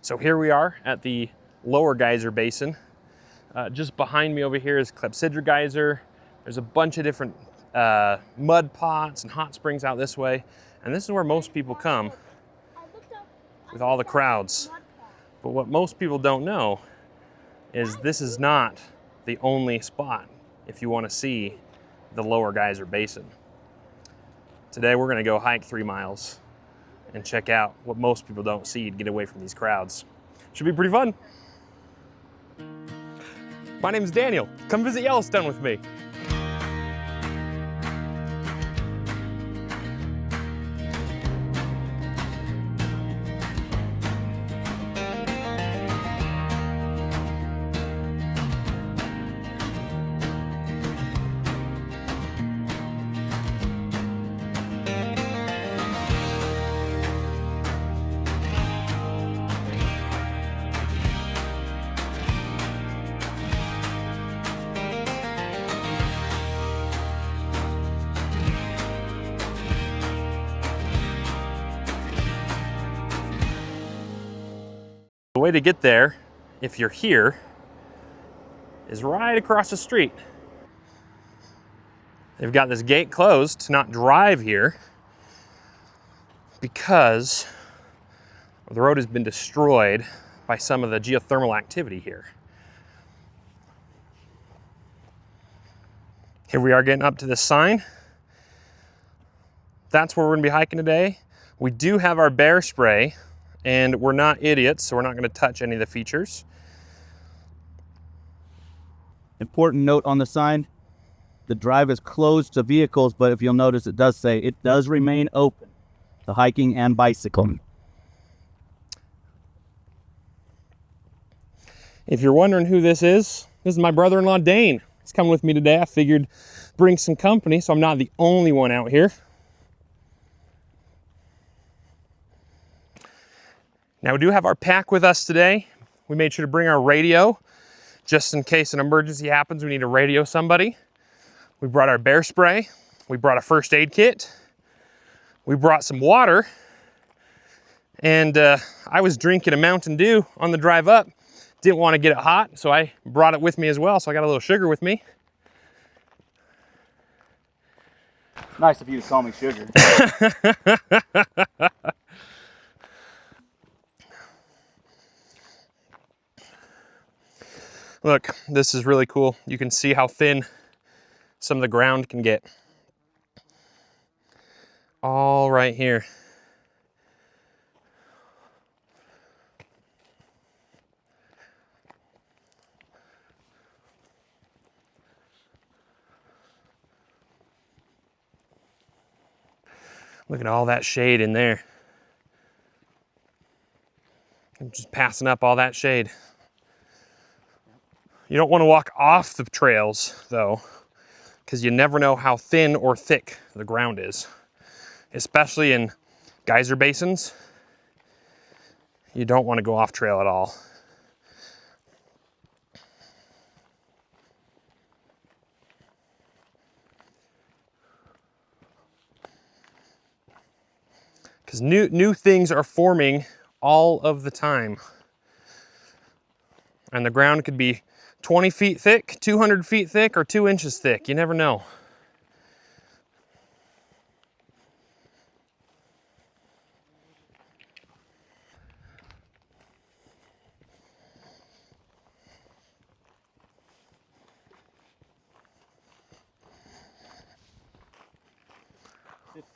So here we are at the Lower Geyser Basin. Just behind me over here is Clepsydra Geyser. There's a bunch of different mud pots and hot springs out this way. And this is where most people come with all the crowds. But what most people don't know is this is not the only spot if you want to see the Lower Geyser Basin. Today we're going to go hike 3 miles and check out what most people don't see to get away from these crowds. Should be pretty fun. My name is Daniel. Come visit Yellowstone with me. The way to get there, if you're here, is right across the street. They've got this gate closed to not drive here because the road has been destroyed by some of the geothermal activity here. Here we are getting up to this sign. That's where we're gonna be hiking today. We do have our bear spray, and we're not idiots, so we're not gonna touch any of the features. Important note on the sign, the drive is closed to vehicles, but if you'll notice, it does say it does remain open to hiking and bicycling. If you're wondering who this is my brother-in-law, Dane. He's coming with me today. I figured bring some company, so I'm not the only one out here. Now we do have our pack with us today. We made sure to bring our radio, just in case an emergency happens, we need to radio somebody. We brought our bear spray. We brought a first aid kit. We brought some water. And I was drinking a Mountain Dew on the drive up. Didn't want to get it hot, so I brought it with me as well. So I got a little sugar with me. Nice of you to call me sugar. Look, this is really cool. You can see how thin some of the ground can get. All right here. Look at all that shade in there. I'm just passing up all that shade. You don't want to walk off the trails though, because you never know how thin or thick the ground is. Especially in geyser basins, you don't want to go off trail at all. Because new things are forming all of the time. And the ground could be 20 feet thick, 200 feet thick, or 2 inches thick. You never know.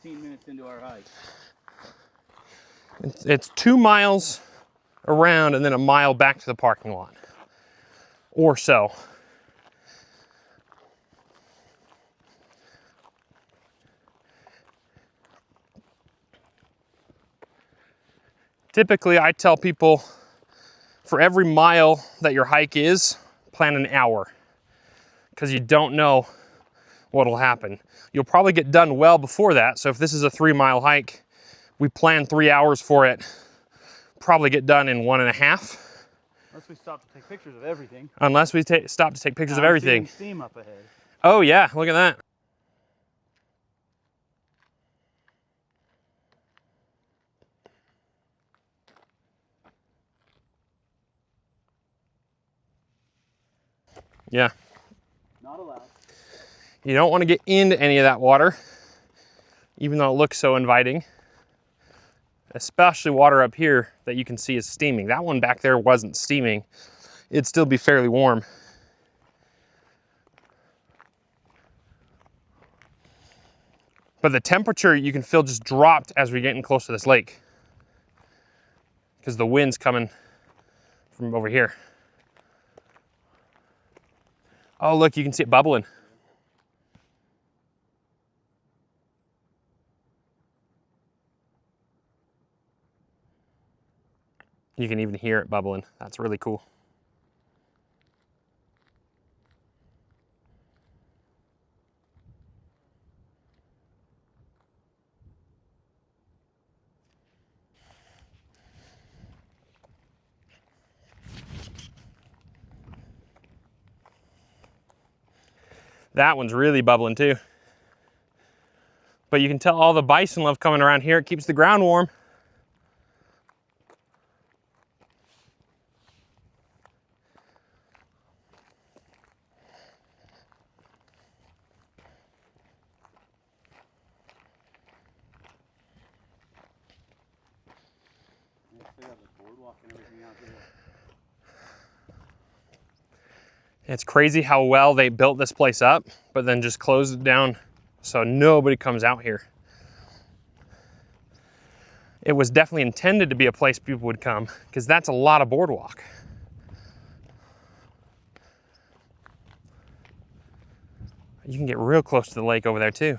Minutes into our hike. It's 2 miles around and then a mile back to the parking lot. Or so. Typically, I tell people for every mile that your hike is, plan an hour, because you don't know what'll happen. You'll probably get done well before that. So if this is a 3 mile hike, we plan 3 hours for it, probably get done in 1.5. Unless we stop to take pictures of everything. Unless we stop to take pictures of everything. I'm seeing steam up ahead. Oh yeah, look at that. Yeah. Not allowed. You don't want to get into any of that water, even though it looks so inviting. Especially water up here that you can see is steaming. That one back there wasn't steaming. It'd still be fairly warm. But the temperature you can feel just dropped as we're getting close to this lake, because the wind's coming from over here. Oh, look, you can see it bubbling. You can even hear it bubbling. That's really cool. That one's really bubbling too. But you can tell all the bison love coming around here. It keeps the ground warm. It's crazy how well they built this place up, but then just closed it down so nobody comes out here. It was definitely intended to be a place people would come, because that's a lot of boardwalk. You can get real close to the lake over there too.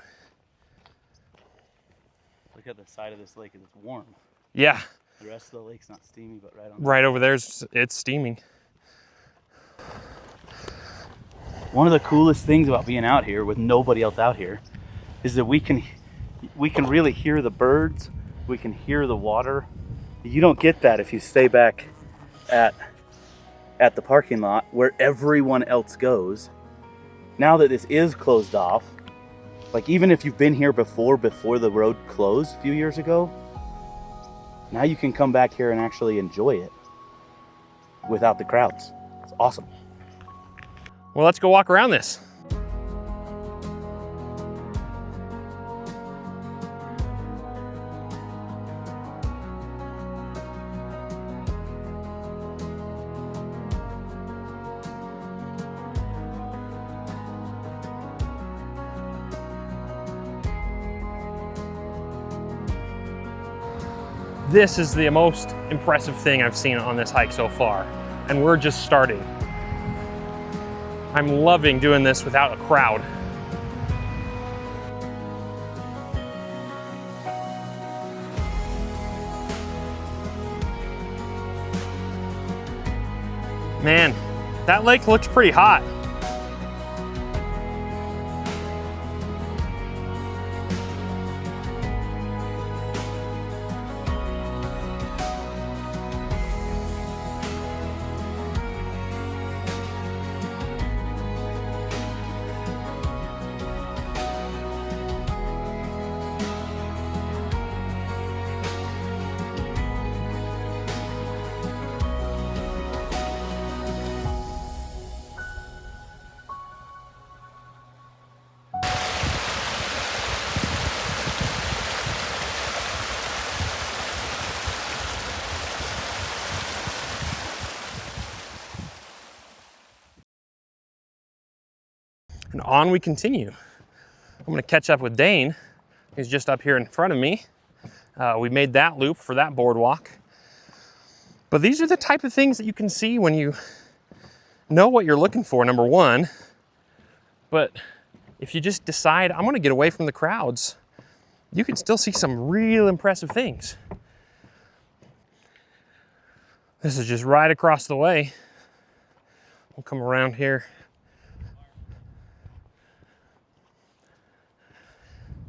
Look at the side of this lake, and it's warm. Yeah. The rest of the lake's not steamy, but right over there, it's steaming. One of the coolest things about being out here with nobody else out here is that we can really hear the birds, we can hear the water. You don't get that if you stay back at the parking lot where everyone else goes. Now that this is closed off, like even if you've been here before the road closed a few years ago, now you can come back here and actually enjoy it without the crowds. It's awesome. Well, let's go walk around this. This is the most impressive thing I've seen on this hike so far, and we're just starting. I'm loving doing this without a crowd. Man, that lake looks pretty hot. And on we continue. I'm gonna catch up with Dane, who's just up here in front of me. We made that loop for that boardwalk. But these are the type of things that you can see when you know what you're looking for, number one. But if you just decide, I'm gonna get away from the crowds, you can still see some real impressive things. This is just right across the way. We'll come around here.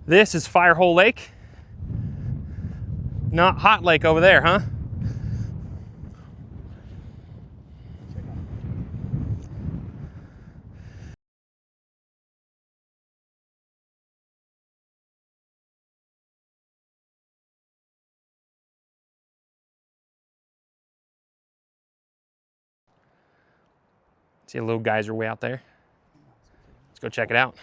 This is Firehole Lake. Not Hot Lake over there, huh? See a little geyser way out there? Let's go check it out.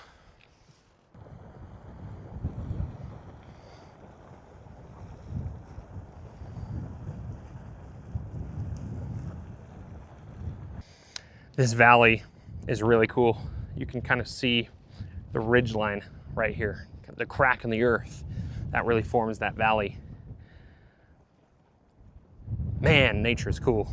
This valley is really cool. You can kind of see the ridge line right here, the crack in the earth that really forms that valley. Man, nature is cool.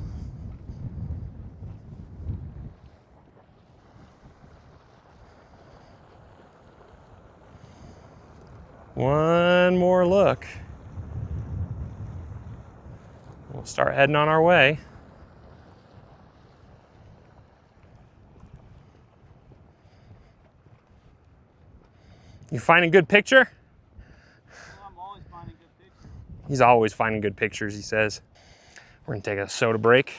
One more look. We'll start heading on our way. You finding good picture? Well, I'm always finding good pictures. He's always finding good pictures, he says. We're gonna take a soda break.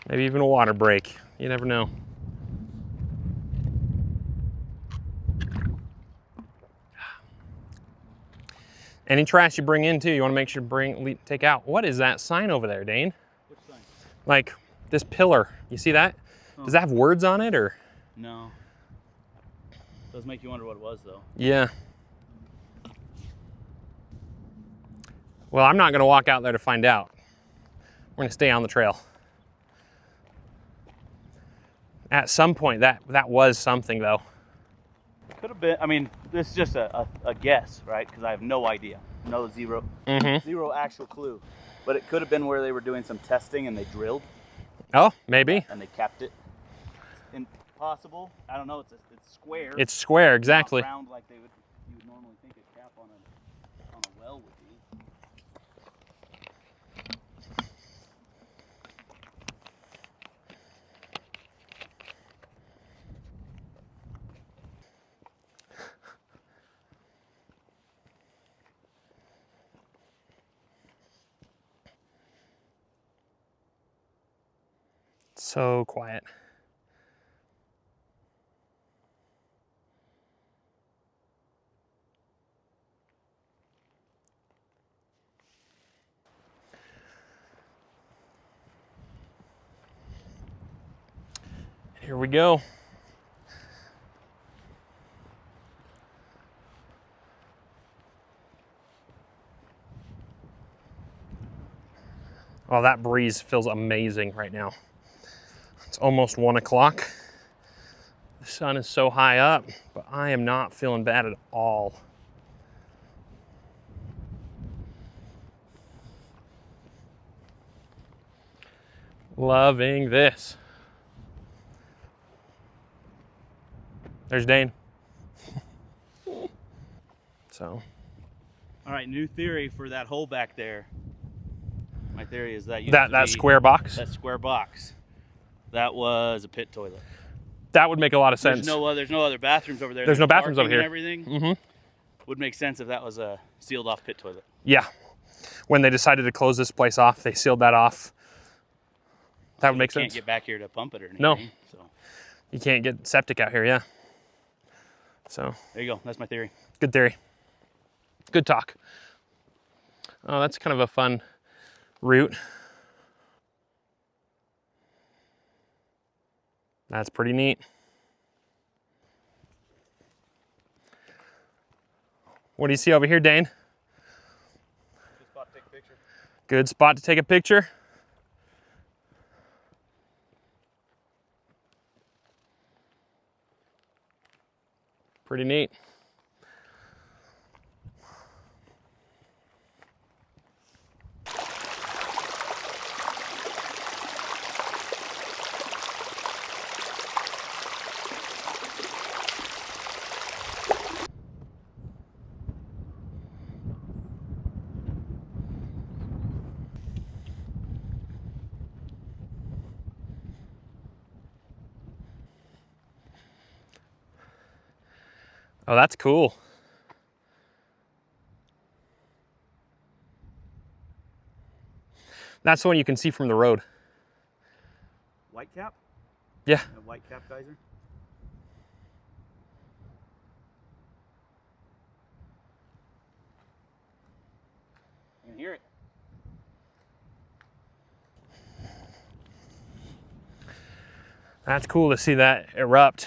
Maybe even a water break. You never know. Any trash you bring in too, you wanna make sure to take out. What is that sign over there, Dane? Which sign? Like this pillar, you see that? Oh. Does that have words on it or? No. Does make you wonder what it was though. Yeah. Well, I'm not gonna walk out there to find out. We're gonna stay on the trail. At some point, that was something though. Could have been, I mean, this is just a guess, right? Because I have no idea. Zero actual clue. But it could have been where they were doing some testing and they drilled. Oh, maybe. And they kept it. Impossible. I don't know, it's square. It's square, exactly. Not round like you would normally think a cap on a well would be. So quiet. Here we go. Oh, that breeze feels amazing right now. It's almost 1 o'clock. The sun is so high up, but I am not feeling bad at all. Loving this. There's Dane. So. All right, new theory for that hole back there. My theory is that that square box? That square box. That was a pit toilet. That would make a lot of sense. There's no other bathrooms over there. There's no bathrooms over here. And everything. Mm-hmm. Would make sense if that was a sealed off pit toilet. Yeah. When they decided to close this place off, they sealed that off. That would make sense. You can't get back here to pump it or anything. No. So. You can't get septic out here, yeah. So. There you go. That's my theory. Good theory. Good talk. Oh, that's kind of a fun route. That's pretty neat. What do you see over here, Dane? Good spot to take a picture. Good spot to take a picture. Pretty neat. Oh, that's cool. That's the one you can see from the road. White cap? Yeah. A white cap geyser? I can hear it. That's cool to see that erupt.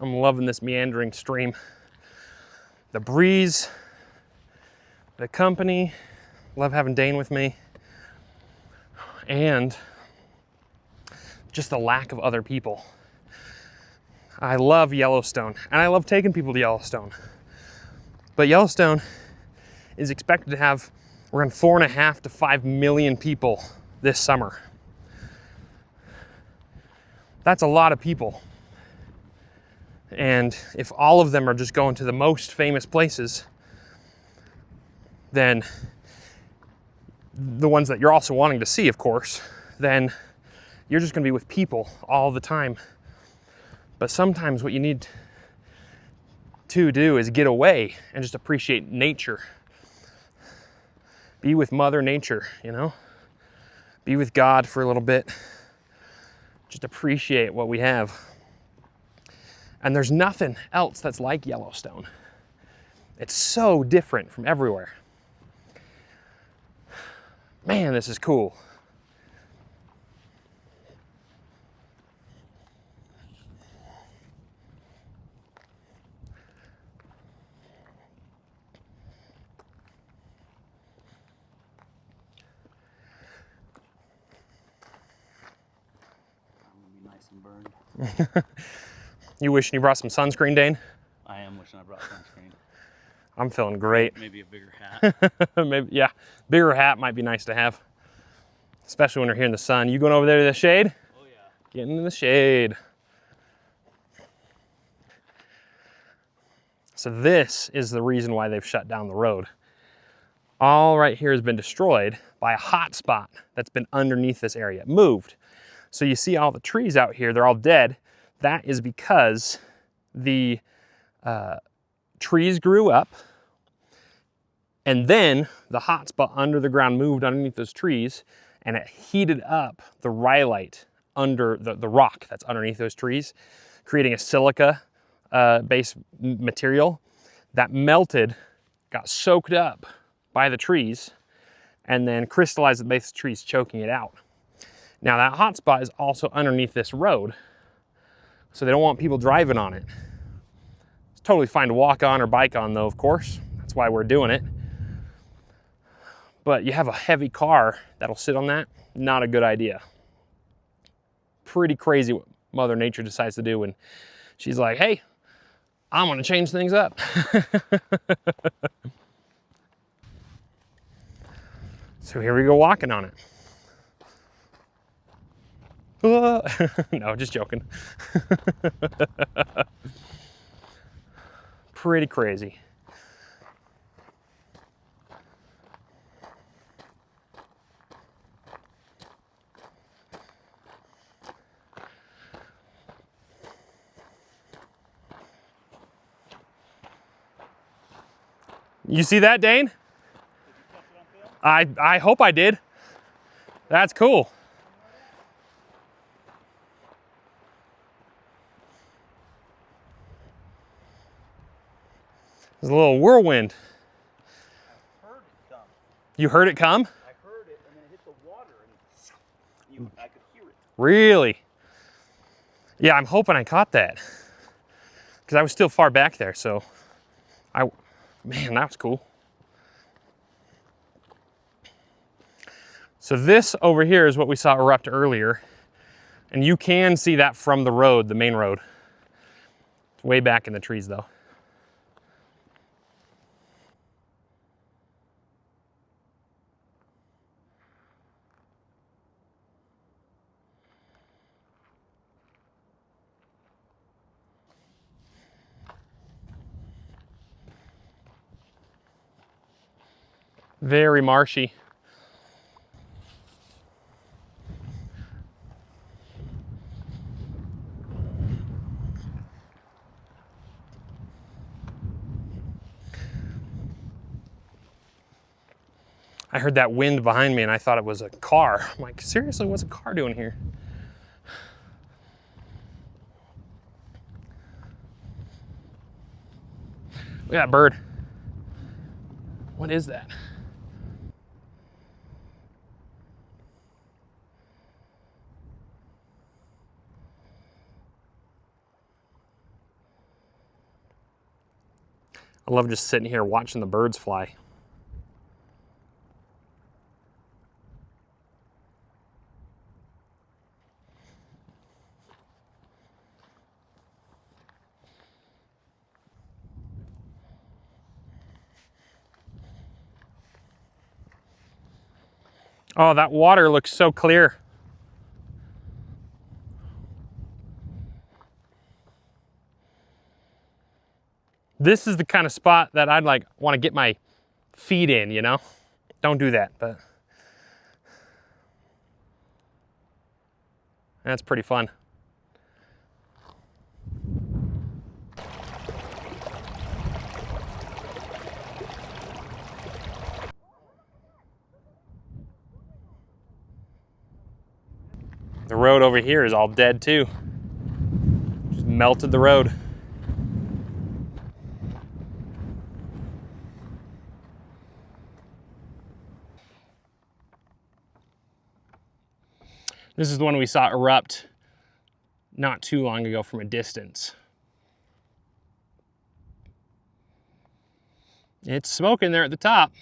I'm loving this meandering stream. The breeze, the company, love having Dane with me, and just the lack of other people. I love Yellowstone, and I love taking people to Yellowstone. But Yellowstone is expected to have around 4.5 to 5 million people this summer. That's a lot of people. And if all of them are just going to the most famous places, then the ones that you're also wanting to see, of course, then you're just going to be with people all the time. But sometimes what you need to do is get away and just appreciate nature. Be with Mother Nature, you know? Be with God for a little bit. Just appreciate what we have. And there's nothing else that's like Yellowstone. It's so different from everywhere. Man, this is cool. You wishing you brought some sunscreen, Dane? I am wishing I brought sunscreen. I'm feeling great. Maybe a bigger hat. Maybe, yeah, bigger hat might be nice to have, especially when you're here in the sun. You going over there to the shade? Oh yeah. Getting in the shade. So this is the reason why they've shut down the road. All right here has been destroyed by a hot spot that's been underneath this area, moved. So you see all the trees out here, they're all dead. That is because the trees grew up, and then the hot spot under the ground moved underneath those trees, and it heated up the rhyolite under the rock that's underneath those trees, creating a silica based material that melted, got soaked up by the trees, and then crystallized at the base of the trees, choking it out. Now that hot spot is also underneath this road, so they don't want people driving on it. It's totally fine to walk on or bike on though, of course. That's why we're doing it. But you have a heavy car that'll sit on that, not a good idea. Pretty crazy what Mother Nature decides to do when she's like, hey, I'm gonna change things up. So here we go walking on it. No, just joking. Pretty crazy. You see that, Dane? I hope I did. That's cool. There's a little whirlwind. I heard it come. You heard it come? I heard it, and then it hit the water, and I could hear it. Really? Yeah, I'm hoping I caught that. Because I was still far back there, so man, that was cool. So this over here is what we saw erupt earlier. And you can see that from the road, the main road. It's way back in the trees though. Very marshy. I heard that wind behind me and I thought it was a car. I'm like, seriously, what's a car doing here? Look at that bird. What is that? I love just sitting here watching the birds fly. Oh, that water looks so clear. This is the kind of spot that I'd like want to get my feet in, you know? Don't do that, but that's pretty fun. The road over here is all dead too. Just melted the road. This is the one we saw erupt not too long ago from a distance. It's smoking there at the top.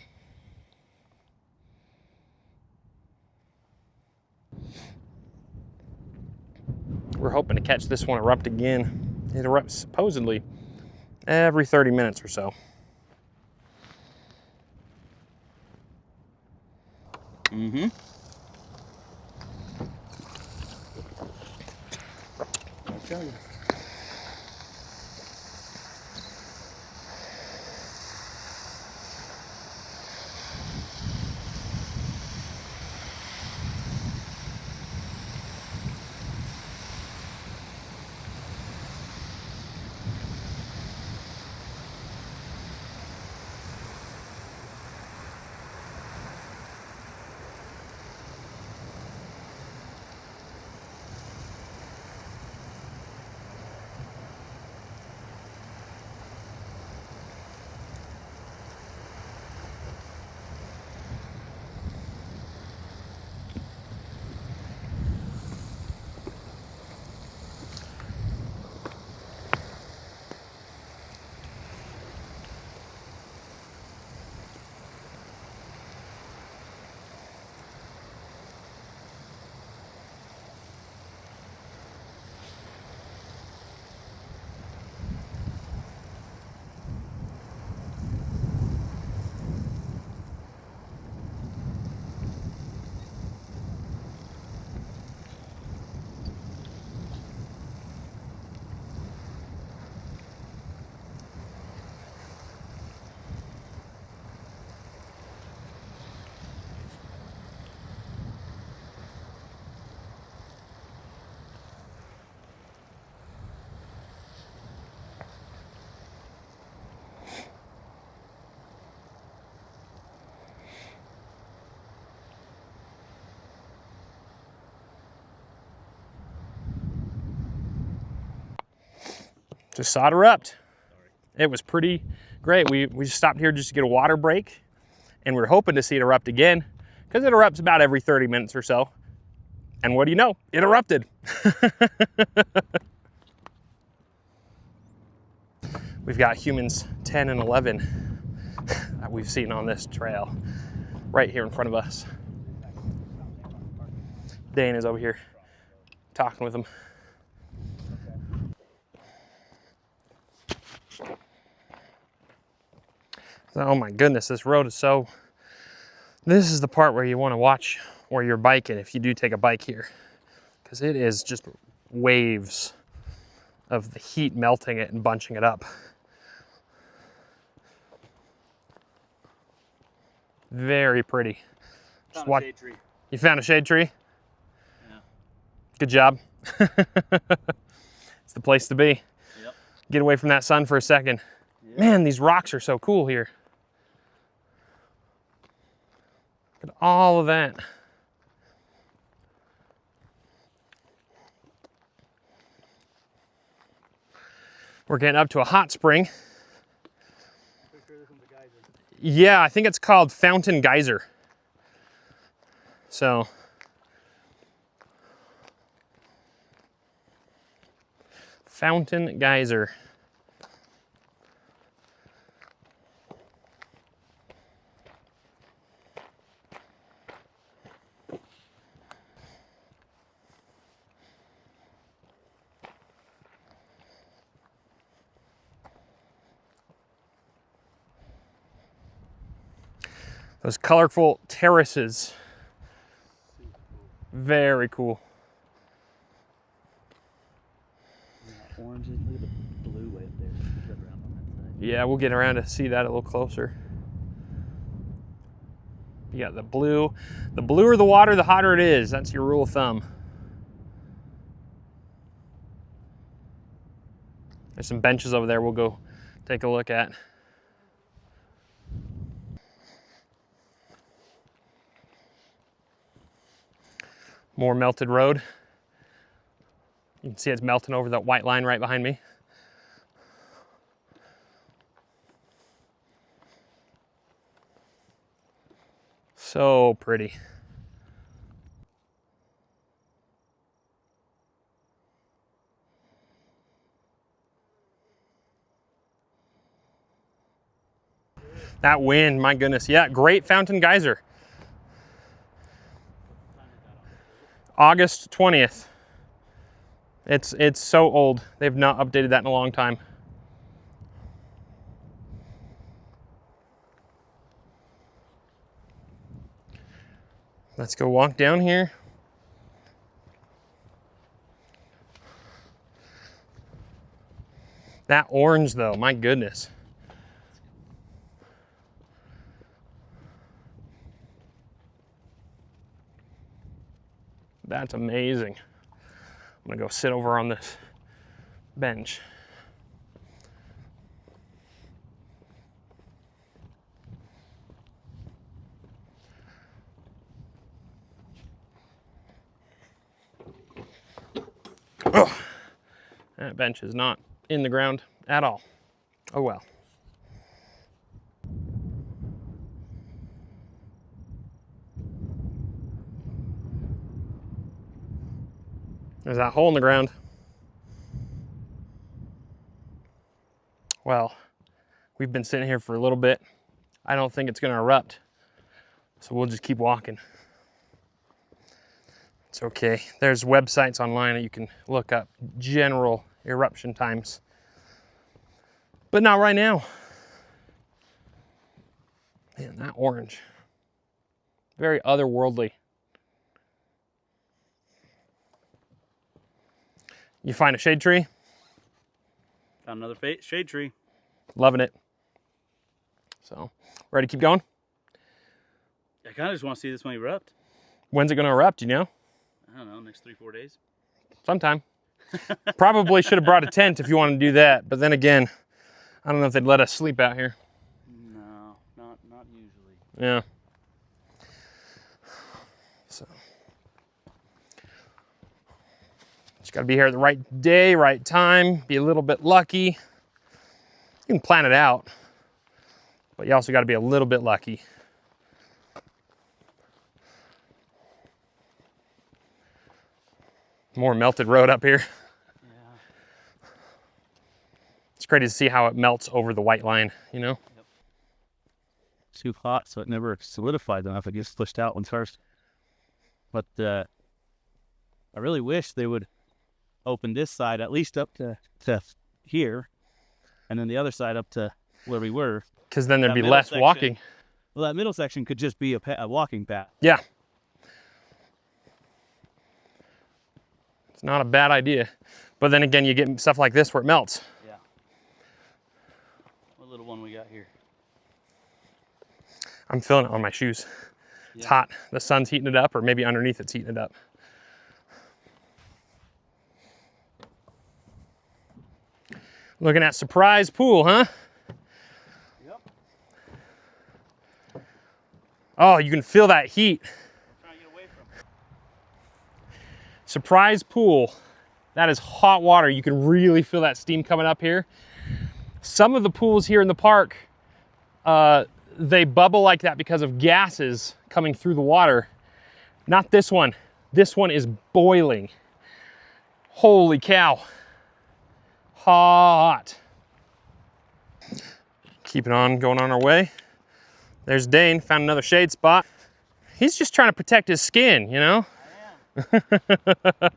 We're hoping to catch this one erupt again. It erupts supposedly every 30 minutes or so. Mm-hmm. I'll tell you. Just saw it erupt. It was pretty great. We just stopped here just to get a water break, and we're hoping to see it erupt again because it erupts about every 30 minutes or so. And what do you know? It erupted. We've got humans 10 and 11 that we've seen on this trail right here in front of us. Dane is over here talking with them. Oh my goodness, this road is so... This is the part where you want to watch where you're biking if you do take a bike here, because it is just waves of the heat melting it and bunching it up. Very pretty. Found a shade tree. You found a shade tree? Yeah. Good job. It's the place to be. Yep. Get away from that sun for a second. Yep. Man, these rocks are so cool here. Look at all of that. We're getting up to a hot spring. Yeah, I think it's called Fountain Geyser. So, Fountain Geyser. Those colorful terraces. Very cool. Orange, look at the blue way up there. Get around on that side. Yeah, we'll get around to see that a little closer. You got the blue. The bluer the water, the hotter it is. That's your rule of thumb. There's some benches over there we'll go take a look at. More melted road. You can see it's melting over that white line right behind me. So pretty. That wind, my goodness. Yeah, great fountain geyser. August 20th. It's so old. They've not updated that in a long time. Let's go walk down here. That orange though, my goodness. That's amazing. I'm gonna go sit over on this bench. Oh, that bench is not in the ground at all. Oh well. There's that hole in the ground. Well, we've been sitting here for a little bit. I don't think it's gonna erupt. So we'll just keep walking. It's okay. There's websites online that you can look up general eruption times. But not right now. Man, that orange. Very otherworldly. You find a shade tree? Found another shade tree. Loving it. So, ready to keep going? I kind of just want to see this one erupt. When's it going to erupt, you know? I don't know, next 3-4 days. Sometime. Probably should have brought a tent if you want to do that, but then again, I don't know if they'd let us sleep out here. No, not usually. Yeah. So, just got to be here at the right day, right time, be a little bit lucky. You can plan it out, but you also got to be a little bit lucky. More melted road up here. Yeah. It's crazy to see how it melts over the white line, you know? Yep. It's too hot, so it never solidified enough. It gets pushed out when first. But I really wish they would open this side at least up to here, and then the other side up to where we were. Because then there'd be less walking. Well, that middle section could just be a walking path. Yeah. It's not a bad idea. But then again, you get stuff like this where it melts. Yeah. What little one we got here? I'm feeling it on my shoes. It's hot. The sun's heating it up, or maybe underneath it's heating it up. Looking at surprise pool, huh? Yep. Oh, you can feel that heat. Trying to get away from it. Surprise pool. That is hot water. You can really feel that steam coming up here. Some of the pools here in the park, they bubble like that because of gases coming through the water. Not this one. This one is boiling. Holy cow. Hot. Keeping on, going on our way. There's Dane, found another shade spot. He's just trying to protect his skin, you know? I am.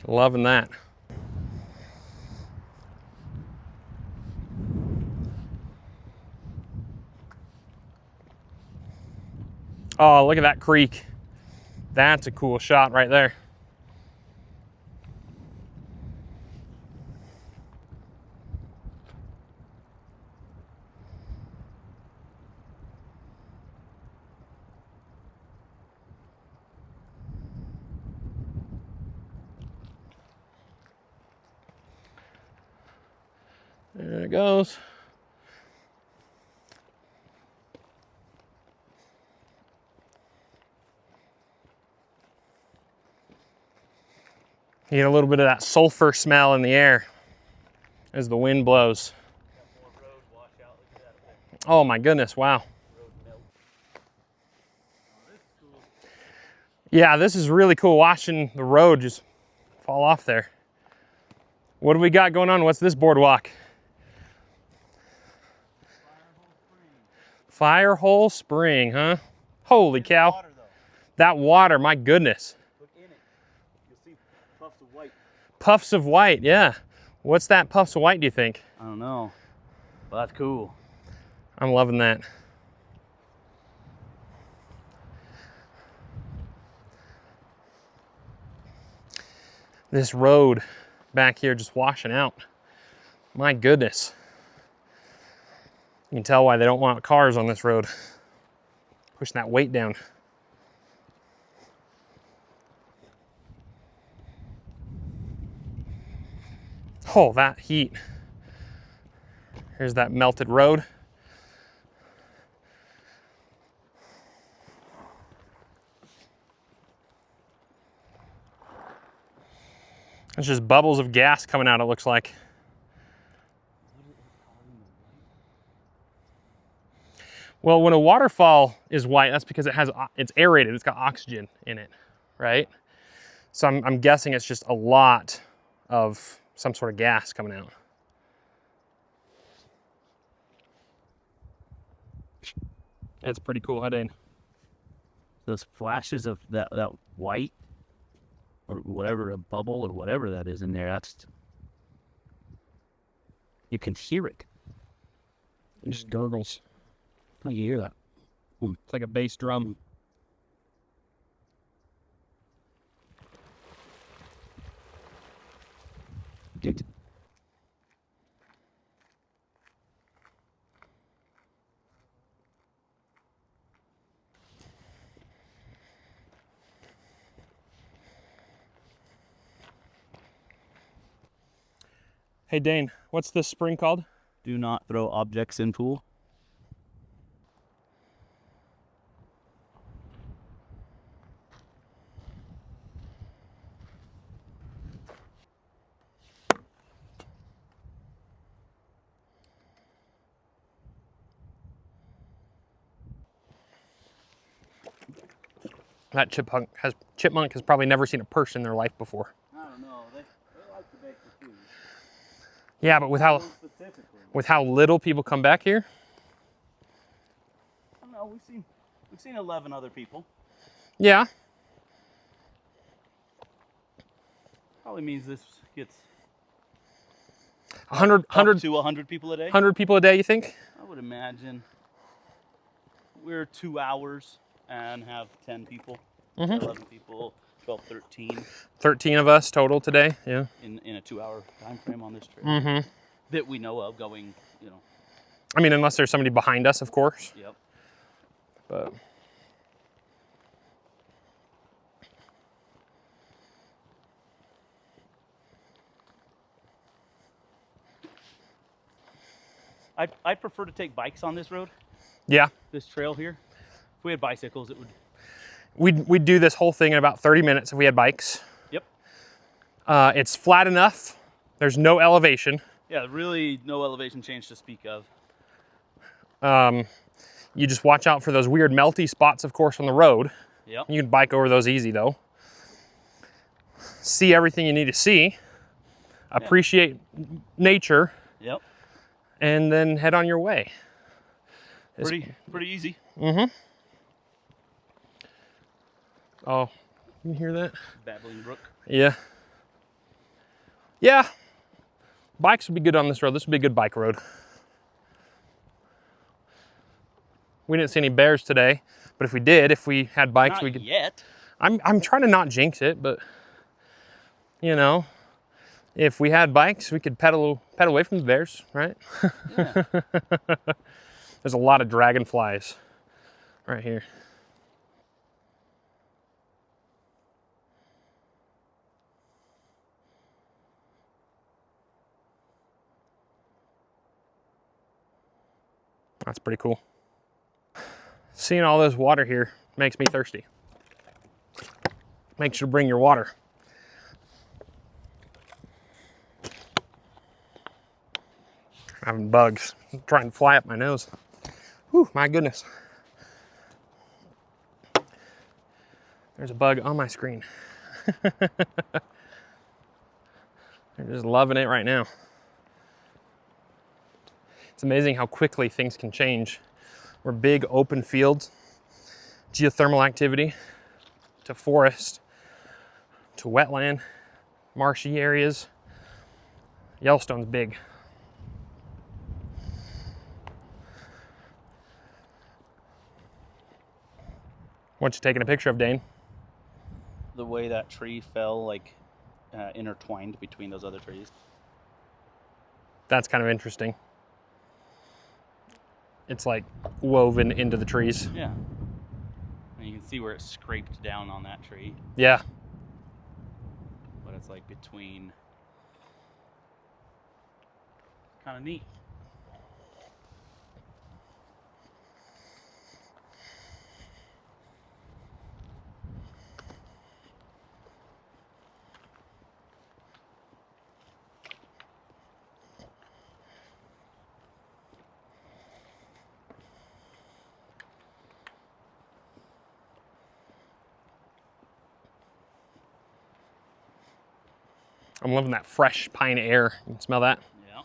Loving that. Oh, look at that creek. That's a cool shot right there. There it goes. You get a little bit of that sulfur smell in the air as the wind blows. Oh my goodness, wow. Yeah, this is really cool watching the road just fall off there. What do we got going on? What's this boardwalk? Firehole Spring, huh? Holy cow. Water, that water, my goodness. look in it. You'll see puffs of white. Puffs of white, yeah. What's that puffs of white, do you think? I don't know. Well, that's cool. I'm loving that. This road back here just washing out. My goodness. You can tell why they don't want cars on this road. Pushing that weight down. Oh, that heat. Here's that melted road. It's just bubbles of gas coming out, it looks like. Well, when a waterfall is white, that's because it's aerated, it's got oxygen in it, right? So I'm guessing it's just a lot of some sort of gas coming out. It's pretty cool, huh, Dane? Those flashes of that white or whatever, a bubble or whatever that is in there, that's, you can hear it. It just gurgles. You hear that? It's like a bass drum. Dude. Hey Dane, what's this spring called? Do not throw objects in pool. That chipmunk has probably never seen a person in their life before. I don't know. They like to bake the food. Yeah, but with how little people come back here. I don't know. We've seen 11 other people. Yeah. Probably means this gets 100 up to 100 people a day. 100 people a day, you think? I would imagine. We're 2 hours and have 10 people, 11 people, 12, 13 13 of us total today, yeah. in a 2-hour time frame on this trip that we know of going, you know. I mean, unless there's somebody behind us, of course. Yep. But I prefer to take bikes on this road, yeah, this trail here. If we had bicycles, it would. we'd do this whole thing in about 30 minutes if we had bikes. Yep. It's flat enough. There's no elevation. Yeah, really no elevation change to speak of. You just watch out for those weird melty spots, of course, on the road. Yep. You can bike over those easy, though. See everything you need to see. Appreciate nature. Yep. And then head on your way. Pretty easy. Mm-hmm. Oh, you can hear that? Babbling brook. Yeah. Yeah, bikes would be good on this road. This would be a good bike road. We didn't see any bears today, but if we had bikes, Not we could. yet. I'm trying to not jinx it, but you know, if we had bikes, we could pedal away from the bears, right? Yeah. There's a lot of dragonflies right here. That's pretty cool. Seeing all this water here makes me thirsty. Make sure to bring your water. I'm having bugs trying to fly up my nose. Whew, my goodness. There's a bug on my screen. They're just loving it right now. It's amazing how quickly things can change. We're big open fields, geothermal activity, to forest, to wetland, marshy areas. Yellowstone's big. What you taking a picture of, Dane? The way that tree fell, like intertwined between those other trees. That's kind of interesting. It's like woven into the trees. Yeah. And you can see where it scraped down on that tree. Yeah. But it's like between. Kind of neat. I'm loving that fresh pine air. You can smell that? Yeah.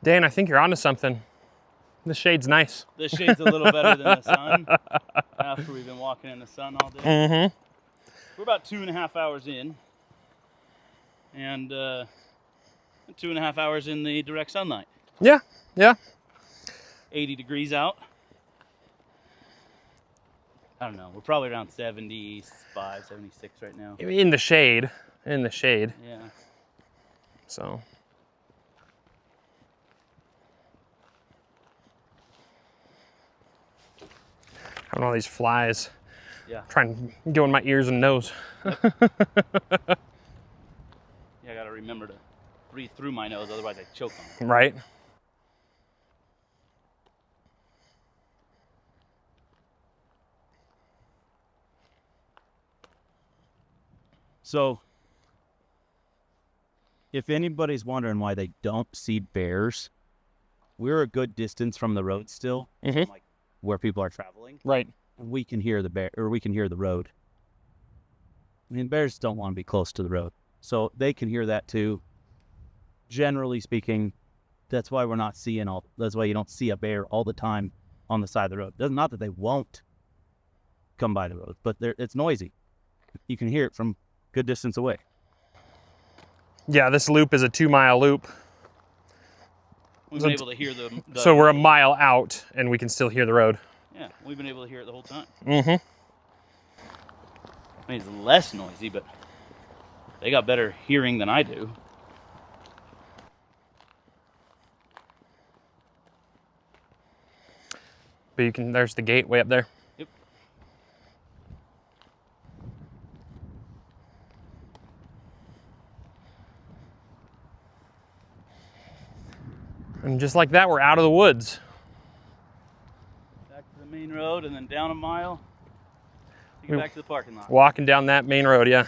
Dan, I think you're onto something. The shade's nice. The shade's a little better than the sun. After we've been walking in the sun all day. Mm-hmm. We're about 2.5 hours in. And 2.5 hours in the direct sunlight. Yeah, yeah. 80 degrees out. I don't know. We're probably around 75, 76 right now. In the shade. In the shade. Yeah. So. Having all these flies. Yeah. Trying to go in my ears and nose. Yeah, I gotta remember to breathe through my nose, otherwise I choke on it. Right. So, if anybody's wondering why they don't see bears, we're a good distance from the road still, Mhm. like where people are traveling, Right. and we can hear the bear, or we can hear the road. I mean, bears don't want to be close to the road, so they can hear that too. Generally speaking, that's why we're not seeing all. That's why you don't see a bear all the time on the side of the road. Not that they won't come by the road, but it's noisy. You can hear it from good distance away. Yeah, this loop is a 2-mile loop. We've been able to hear the So we're a mile out and we can still hear the road. Yeah, we've been able to hear it the whole time. Mm-hmm. I mean, it's less noisy, but they got better hearing than I do. But you can, there's the gate way up there. Yep. And just like that, we're out of the woods. Back to the main road and then down a mile to get back to the parking lot. Walking down that main road, yeah.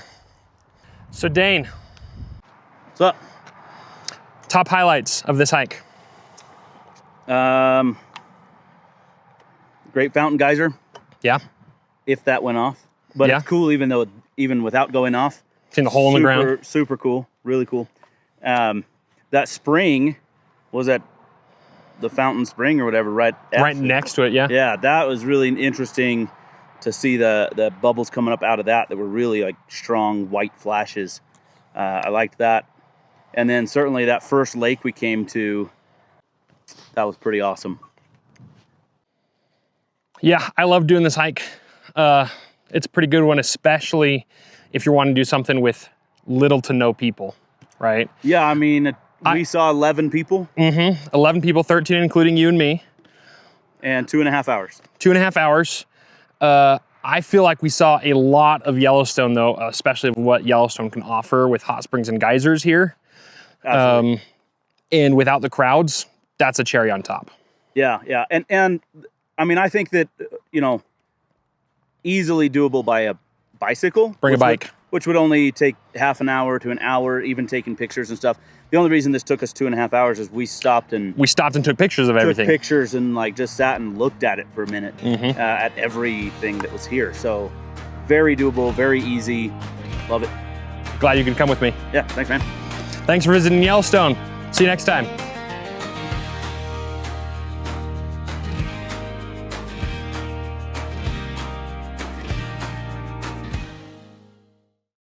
So Dane, What's up? top highlights of this hike. Great fountain geyser, Yeah. if that went off. But Yeah. it's cool even without going off. Seen the hole in the ground? Super cool. Really cool. That spring was at the Fountain Spring or whatever, right next to it, yeah. Yeah, that was really interesting to see the bubbles coming up out of that were really like strong white flashes. I liked that. And then certainly that first lake we came to, that was pretty awesome. Yeah, I love doing this hike. It's a pretty good one, especially if you're wanting to do something with little to no people, right? Yeah, I mean, we saw 11 people. 11 people, 13 including you and me. And 2.5 hours. 2.5 hours. I feel like we saw a lot of Yellowstone though, especially of what Yellowstone can offer with hot springs and geysers here. Absolutely. And without the crowds, that's a cherry on top. Yeah, yeah. And I mean, I think that, you know, easily doable by a bicycle. Bring a bike. Which would only take half an hour to an hour, even taking pictures and stuff. The only reason this took us 2.5 hours is we stopped and took pictures of everything. Took pictures and like just sat and looked at it for a minute at everything that was here. So very doable, very easy. Love it. Glad you could come with me. Yeah, thanks, man. Thanks for visiting Yellowstone. See you next time.